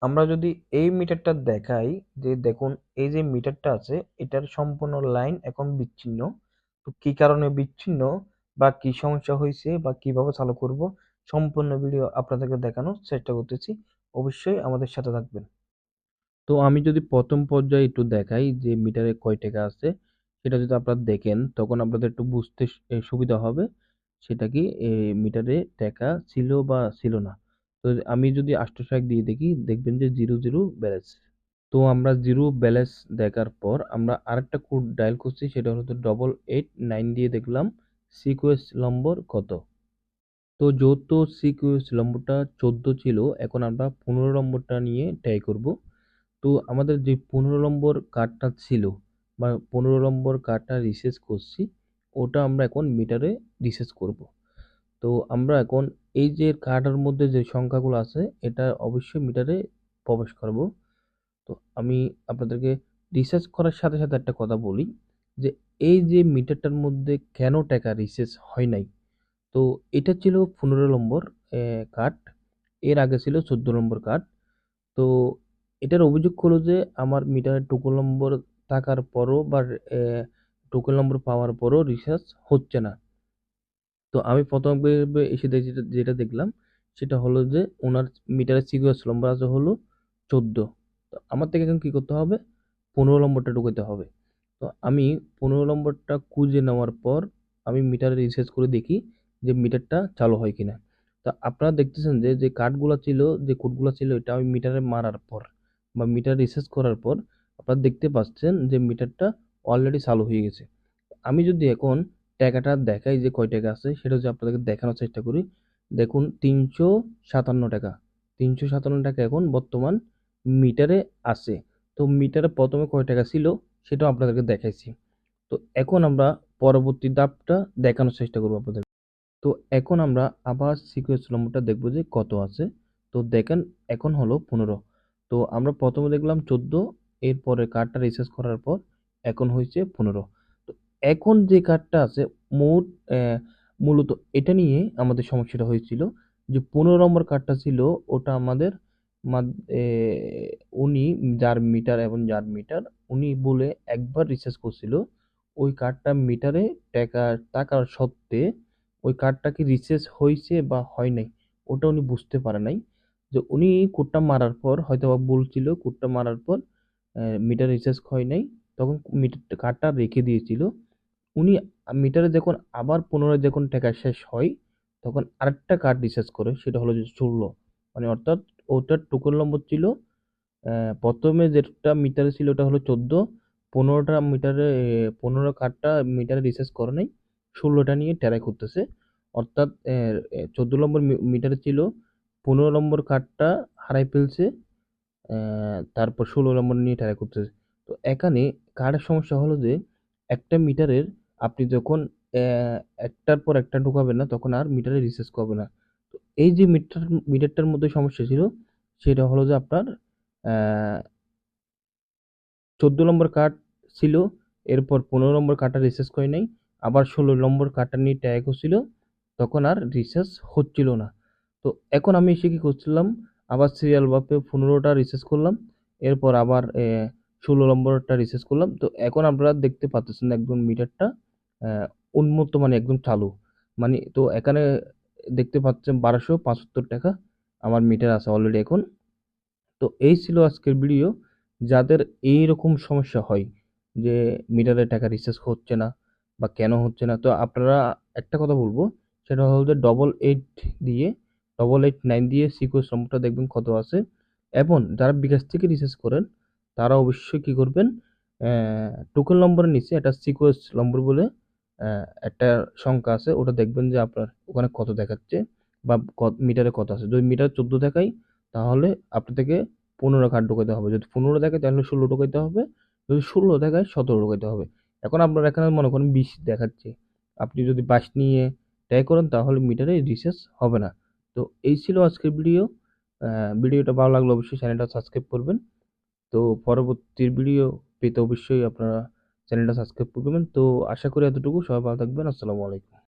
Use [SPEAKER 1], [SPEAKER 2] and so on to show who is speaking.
[SPEAKER 1] আমরা যদি এই মিটারটা দেখাই, যে দেখুন এই যে মিটারটা আছে এটার সম্পূর্ণ লাইন এখন বিচ্ছিন্ন। তো কি কারণে বিচ্ছিন্ন বা কি সমস্যা হয়েছে বা কিভাবে চালু করব, সম্পূর্ণ ভিডিও আপনাদেরকে দেখানোর চেষ্টা করতেছি। অবশ্যই আমাদের সাথে থাকবেন। তো আমি যদি প্রথম পর্যায়ে একটু দেখাই যে মিটারে কয় টাকা আছে, সেটা যদি আপনারা দেখেন তখন আপনাদের একটু বুঝতে সুবিধা হবে। সেটা কি মিটারে টাকা ছিল বা ছিল না। তো আমি যদি 860 দিয়ে দেখি, দেখবেন যে 00 ব্যালেন্স। তো আমরা 0 ব্যালেন্স দেখার পর আমরা আরেকটা কোড ডায়াল করছি, সেটা হলো 889 দিয়ে দেখলাম সিকোয়েন্স নম্বর কত। তো যেহেতু সিকোয়েন্স নম্বরটা 14 ছিল, এখন আমরা 15 নম্বরটা নিয়ে ট্রাই করব। তো আমাদের যে 15 নম্বর কার্ডটা ছিল বা 15 নম্বর কার্ডটা রিসেট করছি, ওটা আমরা এখন মিটারে রিসেট করব। তো আমরা এখন এই যে কার্ডের মধ্যে যে সংখ্যাগুলো আছে এটা অবশ্যই মিটারে প্রবেশ করব। তো আমি আপনাদেরকে রিসার্চ করার সাথে সাথে একটা কথা বলি, যে এই যে মিটারটার মধ্যে কেন টাকা রিসার্চ হয় নাই। তো এটা ছিল 15 নম্বর কার্ড, এর আগে ছিল 14 নম্বর কার্ড। তো এটার অভিযোগ হলো যে আমার মিটারে টোকেন নম্বর থাকার পরও বা টোকেন নম্বর পাওয়ার পরও রিচার্জ হচ্ছে না। তো আমি প্রথম এসে যেটা যেটা দেখলাম সেটা হলো যে ওনার মিটারের সিকিউরিটি নম্বর আছে হলো 14। তো আমার থেকে এখন কি করতে হবে, 15 নম্বরটা ঢুকাতে হবে। তো আমি 15 নম্বরটা খুঁজে নেওয়ার পর আমি মিটারে রিসার্চ করে দেখি যে মিটারটা চালু হয় কিনা। তো আপনারা দেখতেছেন যে যে কার্ডগুলো ছিল, যে কোডগুলো ছিল, এটা আমি মিটারে মারার পর বা মিটার রিসার্চ করার পর আপনারা দেখতে পাচ্ছেন যে মিটারটা অলরেডি চালু হয়ে গেছে। আমি যদি এখন টাকাটা দেখাই যে কয় টাকা আছে, সেটা যদি আপনাদেরকে দেখানোর চেষ্টা করি, দেখুন 357 টাকা। 357 টাকা এখন বর্তমান মিটারে আছে। তো মিটারে প্রথমে কয় টাকা ছিল সেটাও আপনাদেরকে দেখাইছি। তো এখন আমরা পরবর্তী ধাপটা দেখানোর চেষ্টা করবো আপনাদের। তো এখন আমরা আবার সিকোয়েন্স নম্বরটা দেখবো যে কত আছে। তো দেখেন এখন হলো 15। তো আমরা প্রথমে দেখলাম 14, এরপরে কার্ডটা রিচার্জ করার পর এখন হয়েছে 15। তো এখন যে কার্ডটা আছে মোট মূলত এটা নিয়ে আমাদের সমস্যাটা হয়েছিল, যে 15 নম্বর কার্ডটা ছিল ওটা আমাদের এ উনি যার মিটার এবং যার মিটার উনি বলে একবার রিচার্জ করছিল। ওই কার্ডটা মিটারে টাকার সত্ত্বে ওই কার্ডটা কি রিচার্জ হইছে বা হয় নাই ওটা উনি বুঝতে পারে নাই। যে উনি কোডটা মারার পর হয়তোবা ভুল ছিল, কোডটা মারার পর মিটার রিচার্জ হয় নাই, তখন মিটার কার্ডটা রেখে দিয়েছিল। উনি মিটারে যখন আবার পুনরায় যখন টাকা শেষ হয় তখন আরেকটা কার্ড রিচার্জ করে, সেটা হলো যে 16। মানে অর্থাৎ ওটার টোকেন নম্বর ছিল প্রথমে যেটা মিটারে ছিল ওটা হলো 14, 15টা মিটারে 15 কার্ডটা মিটারে রিচার্জ করে নাই, 16টা নিয়ে ট্রাই করতেছে। অর্থাৎ 14 নম্বর মিটারে ছিল, 15 নম্বর কার্ডটা হারাই ফেলছে, তারপর 16 নম্বর নিয়ে ট্রাই করতেছে। তো এখানে কার্ডের সমস্যা হলো যে একটা মিটারের আপনি যখন একটার পর একটা ঢোকাবেন না তখন আর মিটারে রিচার্জ করবে না। তো এই যে মিটারটার মধ্যে সমস্যা ছিল সেটা হলো যে আপনার 14 নম্বর কার্ড ছিল, এরপর 15 নম্বর কার্ডটা রিচার্জ করে নাই, আবার 16 নম্বর কার্ডটা নিয়ে ট্রাই করছিল, তখন আর রিচার্জ হচ্ছিল না। তো এখন আমি এসে কি করছিলাম, আবার সিরিয়াল ভাবে 15টা রিচার্জ করলাম, এরপর আবার 16 নম্বরটা রিচার্জ করলাম। তো এখন আপনারা দেখতে পাচ্ছেন একদম মিটারটা আহ, উন্মুক্ত, মানে একদম চালু। মানে তো এখানে দেখতে পাচ্ছেন 1275 টাকা আমার মিটার আছে অলরেডি এখন। তো এই ছিল আজকের ভিডিও। যাদের এইরকম সমস্যা হয় যে মিটারে টাকা রিচার্জ হচ্ছে না বা কেন হচ্ছে না, তো আপনারা একটা কথা বলবো, সেটা হলো যে 889 দিয়ে সিকিউর নম্বরটা দেখবেন কত আছে। এবং যারা বিকাশ থেকে রিচার্জ করেন তারা অবশ্যই কি করবেন, টোকেন নম্বরের নিচে একটা সিকিউর নম্বর বলে একটা সংখ্যা আছে, ওটা দেখবেন যে আপনার ওখানে কত দেখাচ্ছে বা মিটারে কত আছে। যদি মিটার 14 দেখায় তাহলে আপনি থেকে 15 কার্ড ঢোকাতে হবে, যদি 15 দেখায় তাহলে 16 ঢোকাতে হবে, যদি 16 দেখায় 17 ঢোকাতে হবে। এখন আপনার এখানে মনে করেন 20 দেখাচ্ছে, আপনি যদি 22 নিয়ে ট্রাই করেন তাহলে মিটারে রিচার্জ হবে না। তো এই ছিল আজকের ভিডিও। ভিডিওটা ভালো লাগলে অবশ্যই চ্যানেলটা সাবস্ক্রাইব করবেন। তো পরবর্তী ভিডিও পেতে অবশ্যই আপনারা চ্যানেলটা সাবস্ক্রাইব করবেন। তো আশা করি এতটুকু, সবাই ভালো থাকবেন। আসসালামু আলাইকুম।